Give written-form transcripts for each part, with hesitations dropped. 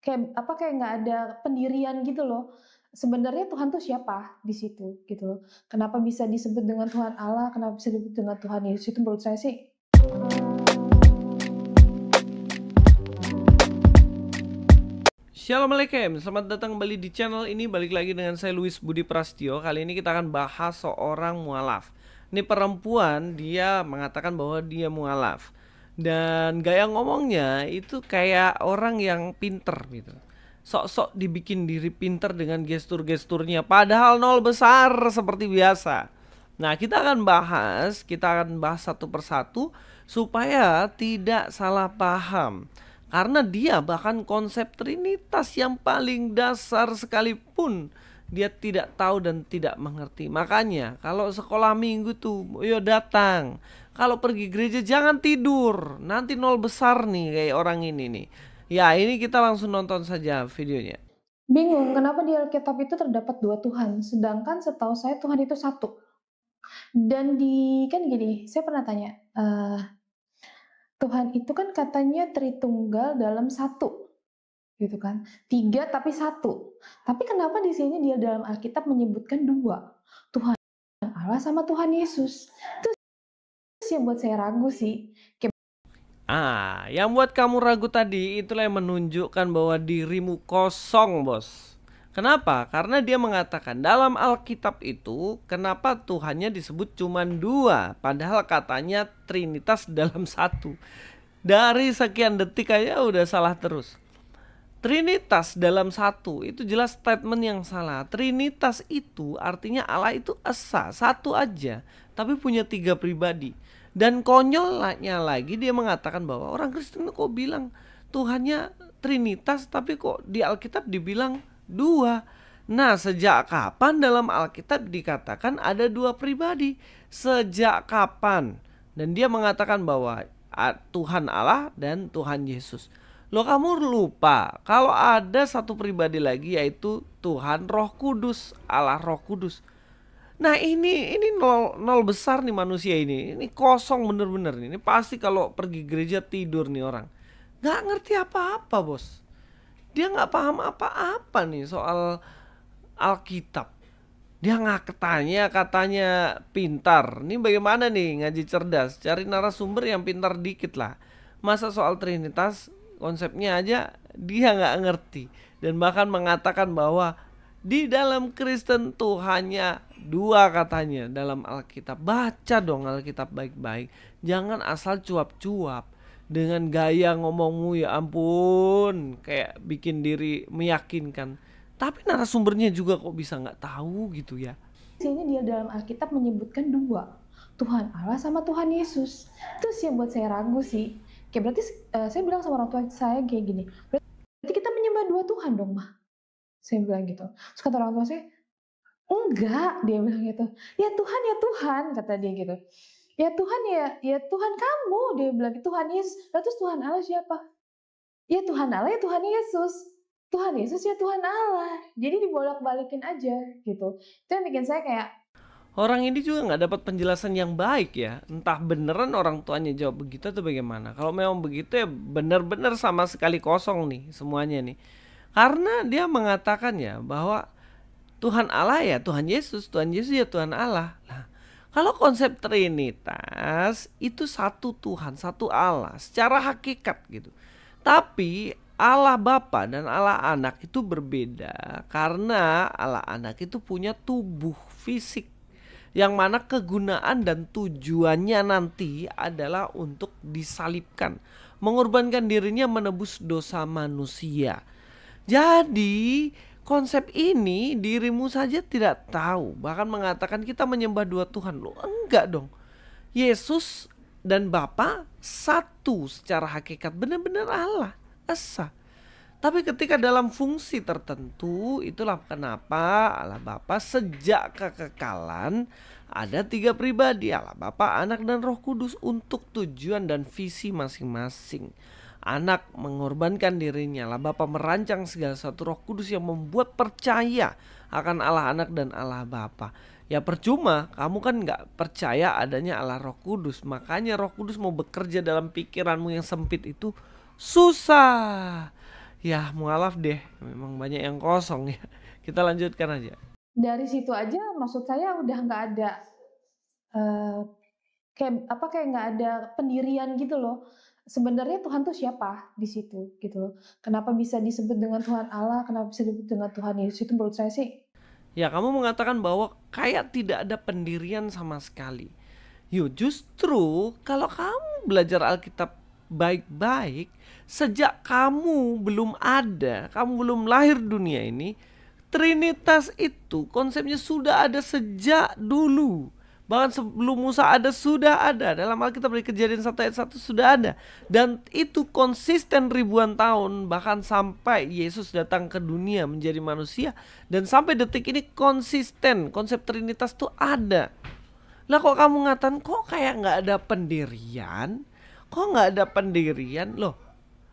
kayak nggak ada pendirian gitu loh. Sebenarnya Tuhan tuh siapa di situ gitu loh. Kenapa bisa disebut dengan Tuhan Allah, kenapa bisa disebut dengan Tuhan Yesus, itu menurut saya sih. Shalom Aleichem, selamat datang kembali di channel ini. Balik lagi dengan saya Luis Budi Prasetyo. Kali ini kita akan bahas seorang mualaf. Ini perempuan, dia mengatakan bahwa dia mualaf. Dan gaya ngomongnya itu kayak orang yang pinter gitu. Sok-sok dibikin diri pinter dengan gestur-gesturnya, padahal nol besar seperti biasa. Nah, kita akan bahas satu persatu supaya tidak salah paham. Karena dia bahkan konsep Trinitas yang paling dasar sekalipun dia tidak tahu dan tidak mengerti. Makanya kalau sekolah minggu tuh yo datang. Kalau pergi gereja jangan tidur. Nanti nol besar nih kayak orang ini nih. Ya, ini kita langsung nonton saja videonya. Bingung kenapa di Alkitab itu terdapat 2 Tuhan, sedangkan setahu saya Tuhan itu satu. Dan kan gini, saya pernah tanya, Tuhan itu kan katanya Tritunggal dalam satu, gitu kan. 3 tapi satu. Tapi kenapa di sini dia dalam Alkitab menyebutkan 2, Tuhan Allah sama Tuhan Yesus. Itu sih yang buat saya ragu sih. Yang buat kamu ragu tadi itulah yang menunjukkan bahwa dirimu kosong, bos. Kenapa? Karena dia mengatakan dalam Alkitab itu kenapa Tuhannya disebut cuma 2, padahal katanya Trinitas dalam satu. Dari sekian detik aja udah salah terus. Trinitas dalam satu itu jelas statement yang salah. Trinitas itu artinya Allah itu esa, satu aja, tapi punya 3 pribadi. Dan konyolnya lagi dia mengatakan bahwa orang Kristen kok bilang Tuhannya Trinitas, tapi kok di Alkitab dibilang 2. Nah, sejak kapan dalam Alkitab dikatakan ada 2 pribadi? Sejak kapan? Dan dia mengatakan bahwa Tuhan Allah dan Tuhan Yesus. Loh, kamu lupa kalau ada satu pribadi lagi yaitu Tuhan Roh Kudus, Allah Roh Kudus. Nah, ini nol besar nih manusia ini. Ini kosong bener-bener nih. Ini pasti kalau pergi gereja tidur nih orang. Gak ngerti apa-apa, bos. Dia gak paham apa-apa nih soal Alkitab. Dia nggak katanya pintar. Ini bagaimana nih ngaji cerdas? Cari narasumber yang pintar dikit lah. Masa soal Trinitas konsepnya aja dia nggak ngerti. Dan bahkan mengatakan bahwa di dalam Kristen Tuhannya 2 katanya dalam Alkitab. Baca dong Alkitab baik-baik. Jangan asal cuap-cuap. Dengan gaya ngomongmu ya ampun, kayak bikin diri meyakinkan. Tapi narasumbernya juga kok bisa nggak tahu gitu ya. Di sini dia dalam Alkitab menyebutkan 2, Tuhan Allah sama Tuhan Yesus. Itu sih yang buat saya ragu sih. Kayak berarti saya bilang sama orang tua saya kayak gini, berarti kita menyembah 2 Tuhan dong, Mah. Saya bilang gitu. Terus kata orang tua saya, enggak, dia bilang gitu. Ya Tuhan, kata dia gitu. Ya Tuhan ya Tuhan kamu, dia bilang Tuhan Yesus. Lalu terus Tuhan Allah siapa? Ya Tuhan Allah ya Tuhan Yesus. Tuhan Yesus ya Tuhan Allah. Jadi dibolak-balikin aja gitu. Itu yang bikin saya kayak, orang ini juga nggak dapat penjelasan yang baik ya. Entah beneran orang tuanya jawab begitu atau bagaimana. Kalau memang begitu ya bener-bener sama sekali kosong nih semuanya nih. Karena dia mengatakan ya bahwa Tuhan Allah ya Tuhan Yesus ya Tuhan Allah. Nah, kalau konsep Trinitas itu satu Tuhan, satu Allah secara hakikat gitu. Tapi Allah Bapa dan Allah Anak itu berbeda karena Allah Anak itu punya tubuh fisik yang mana kegunaan dan tujuannya nanti adalah untuk disalibkan, mengorbankan dirinya menebus dosa manusia. Jadi konsep ini dirimu saja tidak tahu, bahkan mengatakan kita menyembah 2 Tuhan. Loh, enggak dong. Yesus dan Bapa satu secara hakikat, benar-benar Allah esa. Tapi ketika dalam fungsi tertentu, itulah kenapa Allah Bapa sejak kekekalan ada 3 pribadi, Allah Bapa, Anak dan Roh Kudus untuk tujuan dan visi masing-masing. Anak mengorbankan dirinya, Allah Bapa merancang segala sesuatu, Roh Kudus yang membuat percaya akan Allah Anak dan Allah Bapa. Ya percuma, kamu kan gak percaya adanya Allah Roh Kudus. Makanya Roh Kudus mau bekerja dalam pikiranmu yang sempit itu susah. Ya mualaf deh, memang banyak yang kosong ya. Kita lanjutkan aja. Dari situ aja maksud saya udah nggak ada eh, kayak nggak ada pendirian gitu loh. Sebenarnya Tuhan tuh siapa di situ gitu loh. Kenapa bisa disebut dengan Tuhan Allah, kenapa bisa disebut dengan Tuhan Yesus, itu menurut saya sih. Ya kamu mengatakan bahwa kayak tidak ada pendirian sama sekali. Yuk justru kalau kamu belajar Alkitab baik-baik, sejak kamu belum ada, kamu belum lahir dunia ini, Trinitas itu konsepnya sudah ada sejak dulu. Bahkan sebelum Musa ada sudah ada. Dalam Alkitab di Kejadian 1 ayat 1 sudah ada. Dan itu konsisten ribuan tahun. Bahkan sampai Yesus datang ke dunia menjadi manusia. Dan sampai detik ini konsisten. Konsep Trinitas itu ada. Lah kok kamu ngatakan kok kayak gak ada pendirian? Kok gak ada pendirian? Loh,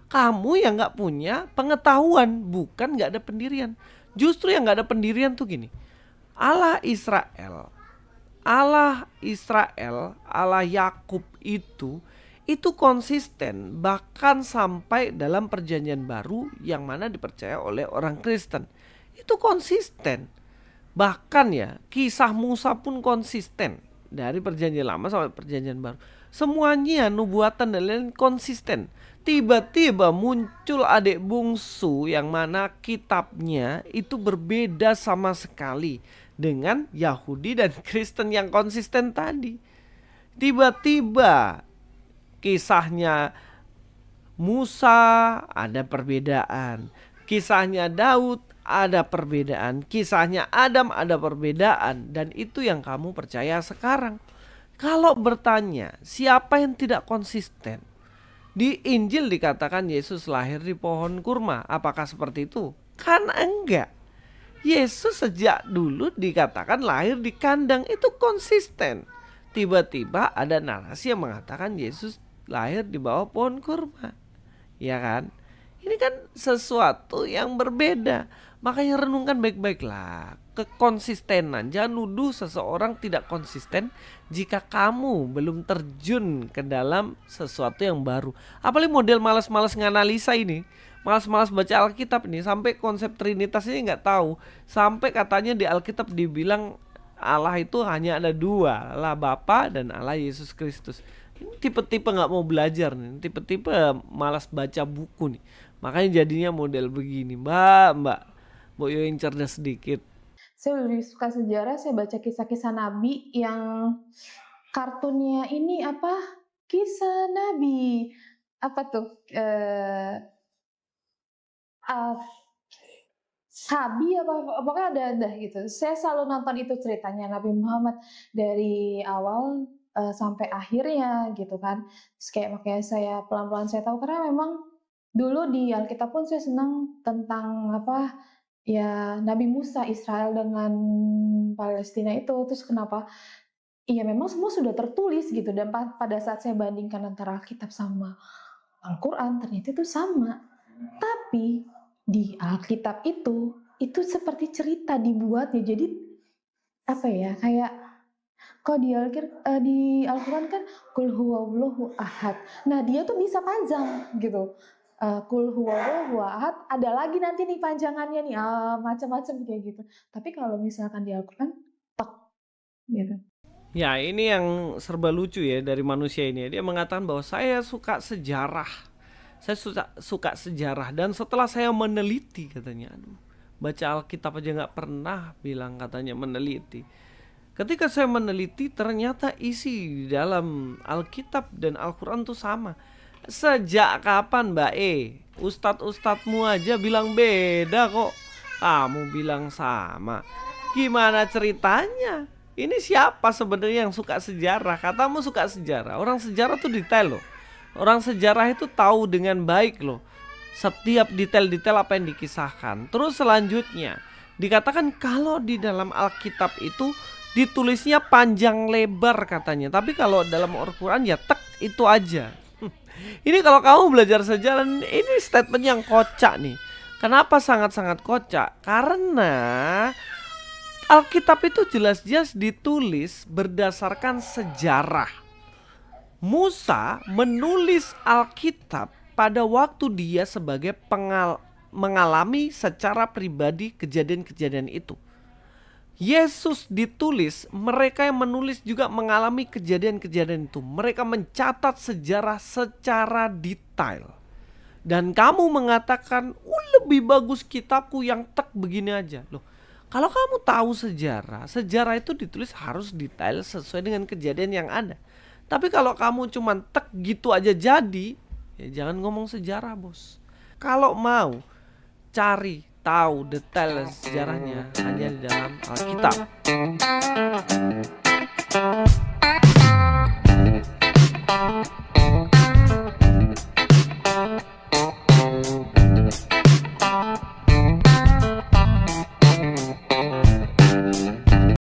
kamu yang gak punya pengetahuan, bukan gak ada pendirian. Justru yang gak ada pendirian tuh gini. Allah Israel, Allah Yakub itu konsisten bahkan sampai dalam perjanjian baru yang mana dipercaya oleh orang Kristen. Itu konsisten. Bahkan ya, kisah Musa pun konsisten dari perjanjian lama sampai perjanjian baru. Semuanya nubuatan dan lain konsisten. Tiba-tiba muncul adik bungsu yang mana kitabnya itu berbeda sama sekali dengan Yahudi dan Kristen yang konsisten tadi. Tiba-tiba kisahnya Musa ada perbedaan, kisahnya Daud ada perbedaan, kisahnya Adam ada perbedaan, dan itu yang kamu percaya sekarang. Kalau bertanya siapa yang tidak konsisten, di Injil dikatakan Yesus lahir di pohon kurma. Apakah seperti itu? Kan enggak. Yesus sejak dulu dikatakan lahir di kandang, itu konsisten. Tiba-tiba ada narasi yang mengatakan Yesus lahir di bawah pohon kurma. Ya kan? Ini kan sesuatu yang berbeda. Makanya renungkan baik-baiklah kekonsistenan. Jangan nuduh seseorang tidak konsisten jika kamu belum terjun ke dalam sesuatu yang baru. Apalagi model malas-malas nganalisa ini, malas-malas baca Alkitab ini, sampai konsep Trinitas ini nggak tahu. Sampai katanya di Alkitab dibilang Allah itu hanya ada dua, Allah Bapa dan Allah Yesus Kristus. Ini tipe-tipe nggak mau belajar nih, tipe-tipe malas baca buku nih. Makanya jadinya model begini, Mbak Boyo yang cerdas sedikit. Saya lebih suka sejarah, saya baca kisah-kisah Nabi yang kartunnya ini apa? Kisah Nabi. Apa tuh? Sabi apa pokoknya ada gitu. Saya selalu nonton itu ceritanya Nabi Muhammad dari awal sampai akhirnya gitu kan. Terus kayak makanya saya pelan-pelan saya tahu karena memang dulu di Alkitab pun saya senang tentang apa ya Nabi Musa Israel dengan Palestina itu. Terus kenapa? Iya memang semua sudah tertulis gitu dan pada saat saya bandingkan antara Alkitab sama Al-Quran ternyata itu sama. Tapi di Alkitab itu seperti cerita dibuatnya. Jadi apa ya kayak kalau di Al-Quran kan kul huwallahu ahad. Nah dia tuh bisa panjang gitu. Kul huwallahu ahad ada lagi nanti nih panjangannya nih macam-macam kayak gitu. Tapi kalau misalkan di Al-Quran tek gitu. Ya ini yang serba lucu ya dari manusia ini. Dia mengatakan bahwa saya suka sejarah. Saya suka sejarah. Dan setelah saya meneliti katanya, aduh, baca Alkitab aja gak pernah bilang katanya meneliti. Ketika saya meneliti ternyata isi di dalam Alkitab dan Al-Quran tuh sama. Sejak kapan Mbak Ustadz-ustadzmu aja bilang beda kok, kamu bilang sama. Gimana ceritanya? Ini siapa sebenarnya yang suka sejarah? Katamu suka sejarah. Orang sejarah tuh detail loh. Orang sejarah itu tahu dengan baik loh setiap detail-detail apa yang dikisahkan. Terus selanjutnya dikatakan kalau di dalam Alkitab itu ditulisnya panjang lebar katanya. Tapi kalau dalam Al-Quran ya tek itu aja. Ini kalau kamu belajar sejarah, ini statement yang kocak nih. Kenapa sangat-sangat kocak? Karena Alkitab itu jelas-jelas ditulis berdasarkan sejarah. Musa menulis Alkitab pada waktu dia sebagai mengalami secara pribadi kejadian-kejadian itu. Yesus ditulis, mereka yang menulis juga mengalami kejadian-kejadian itu. Mereka mencatat sejarah secara detail. Dan kamu mengatakan, lebih bagus kitabku yang tek begini aja. Loh, kalau kamu tahu sejarah, sejarah itu ditulis harus detail sesuai dengan kejadian yang ada. Tapi kalau kamu cuma tek gitu aja jadi, ya jangan ngomong sejarah, bos. Kalau mau cari tahu detail sejarahnya hanya di dalam Alkitab.